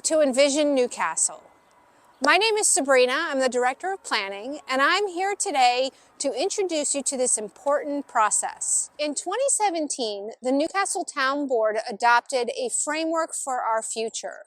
to Envision Newcastle. My name is Sabrina, I'm the Director of Planning, and I'm here today to introduce you to this important process. In 2017, the Newcastle Town Board adopted a framework for our future.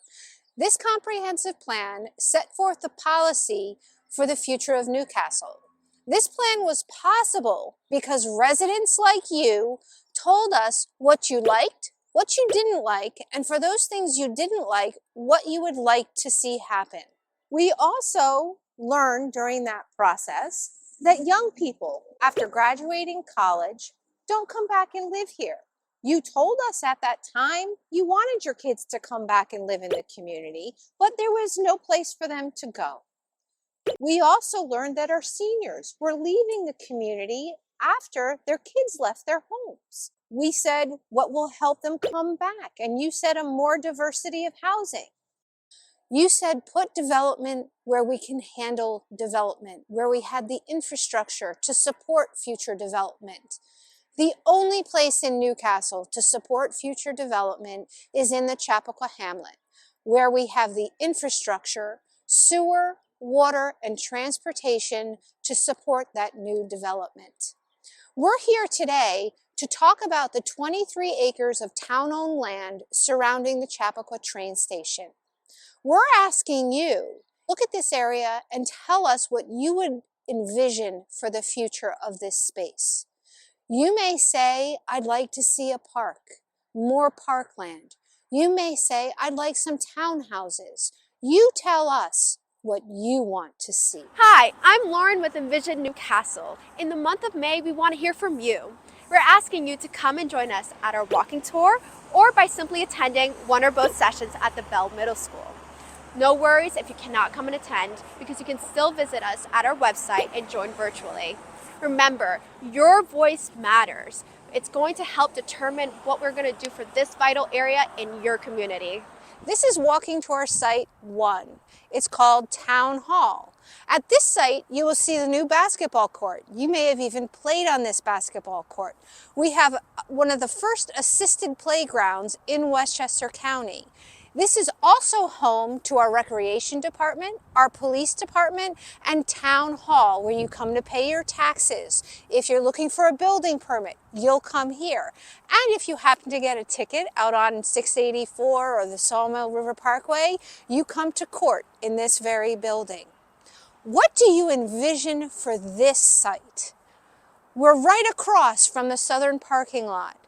This comprehensive plan set forth the policy for the future of Newcastle. This plan was possible because residents like you told us what you liked, what you didn't like, and for those things you didn't like, what you would like to see happen. We also learned during that process that young people, after graduating college, don't come back and live here. You told us at that time you wanted your kids to come back and live in the community, but there was no place for them to go. We also learned that our seniors were leaving the community after their kids left their homes. We said, what will help them come back? And you said a more diversity of housing. You said put development where we can handle development, where we had the infrastructure to support future development. The only place in Newcastle to support future development is in the Chappaqua Hamlet, where we have the infrastructure, sewer, water, and transportation to support that new development. We're here today to talk about the 23 acres of town-owned land surrounding the Chappaqua train station. We're asking you, look at this area and tell us what you would envision for the future of this space. You may say, I'd like to see a park, more parkland. You may say, I'd like some townhouses. You tell us what you want to see. Hi, I'm Lauren with Envision Newcastle. In the month of May, we want to hear from you. We're asking you to come and join us at our walking tour or by simply attending one or both sessions at the Bell Middle School. No worries if you cannot come and attend, because you can still visit us at our website and join virtually. Remember, your voice matters. It's going to help determine what we're going to do for this vital area in your community. This is walking tour site 1. It's called Town Hall. At this site, you will see the new basketball court. You may have even played on this basketball court. We have one of the first assisted playgrounds in Westchester County. This is also home to our recreation department, our police department, and town hall, where you come to pay your taxes. If you're looking for a building permit, you'll come here. And if you happen to get a ticket out on 684 or the Sawmill River Parkway, you come to court in this very building. What do you envision for this site? We're right across from the southern parking lot.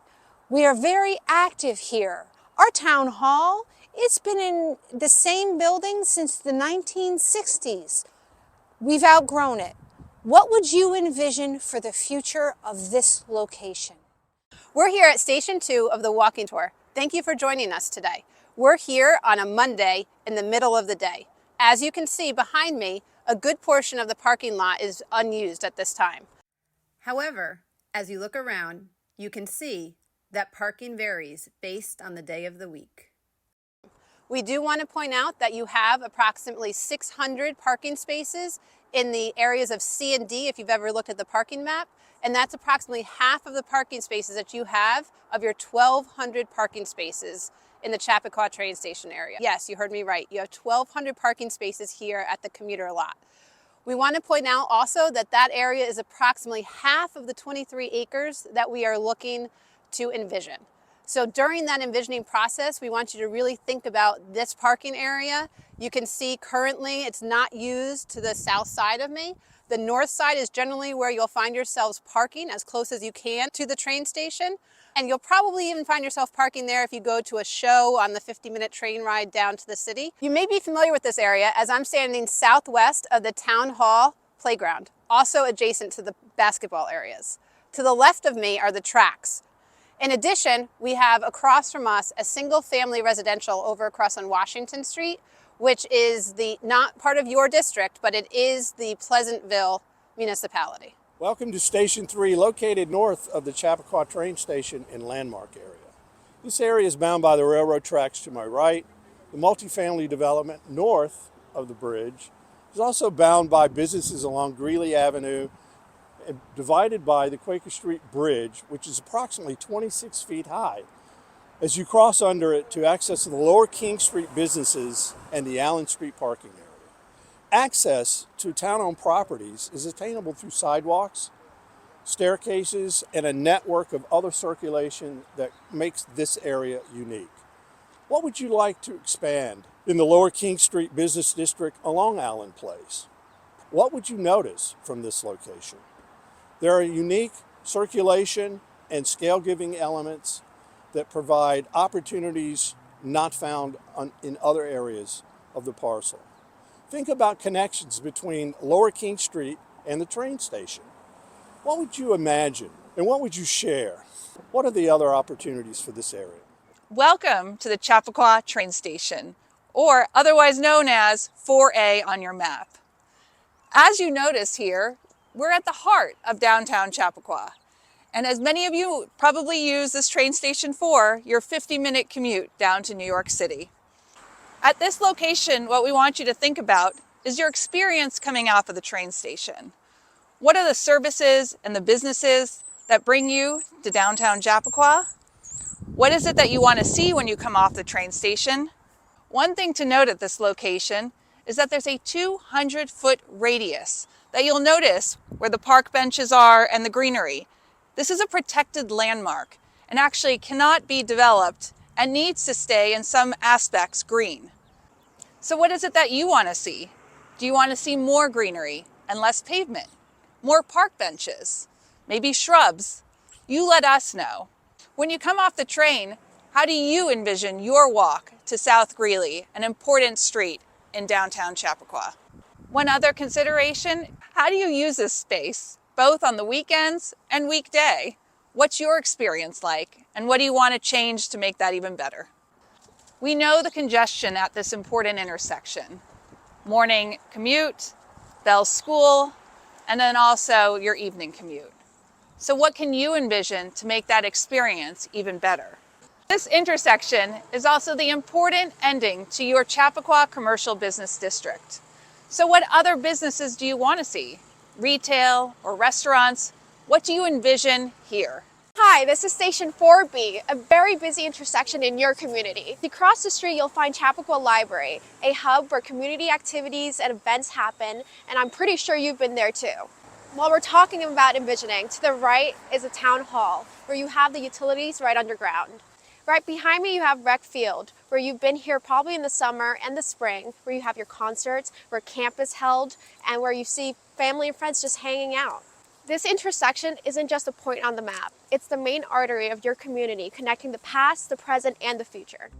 We are very active here. Our town hall, it's been in the same building since the 1960s. We've outgrown it. What would you envision for the future of this location? We're here at Station 2 of the walking tour. Thank you for joining us today. We're here on a Monday in the middle of the day. As you can see behind me, a good portion of the parking lot is unused at this time. However, as you look around, you can see that parking varies based on the day of the week. We do want to point out that you have approximately 600 parking spaces in the areas of C and D if you've ever looked at the parking map, and that's approximately half of the parking spaces that you have of your 1,200 parking spaces in the Chappaqua train station area. Yes, you heard me right. You have 1,200 parking spaces here at the commuter lot. We want to point out also that that area is approximately half of the 23 acres that we are looking to envision. So during that envisioning process, we want you to really think about this parking area. You can see currently it's not used to the south side of me. The north side is generally where you'll find yourselves parking as close as you can to the train station. And you'll probably even find yourself parking there if you go to a show on the 50-minute train ride down to the city. You may be familiar with this area as I'm standing southwest of the Town Hall playground, also adjacent to the basketball areas. To the left of me are the tracks. In addition, we have across from us a single-family residential over across on Washington Street, which is not part of your district, but it is the Pleasantville municipality. Welcome to Station 3, located north of the Chappaqua train station in Landmark area. This area is bound by the railroad tracks to my right. The multifamily development north of the bridge is also bound by businesses along Greeley Avenue, divided by the Quaker Street Bridge, which is approximately 26 feet high. as you cross under it to access the Lower King Street businesses and the Allen Street parking area. Access to town-owned properties is attainable through sidewalks, staircases, and a network of other circulation that makes this area unique. What would you like to expand in the Lower King Street Business District along Allen Place? What would you notice from this location? There are unique circulation and scale-giving elements that provide opportunities not found in other areas of the parcel. Think about connections between Lower King Street and the train station. What would you imagine and what would you share? What are the other opportunities for this area? Welcome to the Chappaqua train station, or otherwise known as 4A on your map. As you notice here, we're at the heart of downtown Chappaqua. And as many of you probably use this train station for your 50-minute commute down to New York City. At this location, what we want you to think about is your experience coming off of the train station. What are the services and the businesses that bring you to downtown Chappaqua? What is it that you want to see when you come off the train station? One thing to note at this location is that there's a 200-foot radius that you'll notice where the park benches are and the greenery. This is a protected landmark and actually cannot be developed and needs to stay in some aspects green. So what is it that you want to see? Do you want to see more greenery and less pavement? More park benches? Maybe shrubs? You let us know. When you come off the train, how do you envision your walk to South Greeley, an important street in downtown Chappaqua? One other consideration, how do you use this space, both on the weekends and weekday? What's your experience like, and what do you want to change to make that even better? We know the congestion at this important intersection. Morning commute, Bell's school, and then also your evening commute. So what can you envision to make that experience even better? This intersection is also the important ending to your Chappaqua Commercial Business District. So what other businesses do you want to see? Retail or restaurants? What do you envision here? Hi, this is Station 4B, a very busy intersection in your community. Across the street, you'll find Chappaqua Library, a hub where community activities and events happen, and I'm pretty sure you've been there too. While we're talking about envisioning, to the right is a town hall, where you have the utilities right underground. Right behind me, you have Rec Field, where you've been here probably in the summer and the spring, where you have your concerts, where camp is held, and where you see family and friends just hanging out. This intersection isn't just a point on the map. It's the main artery of your community, connecting the past, the present, and the future.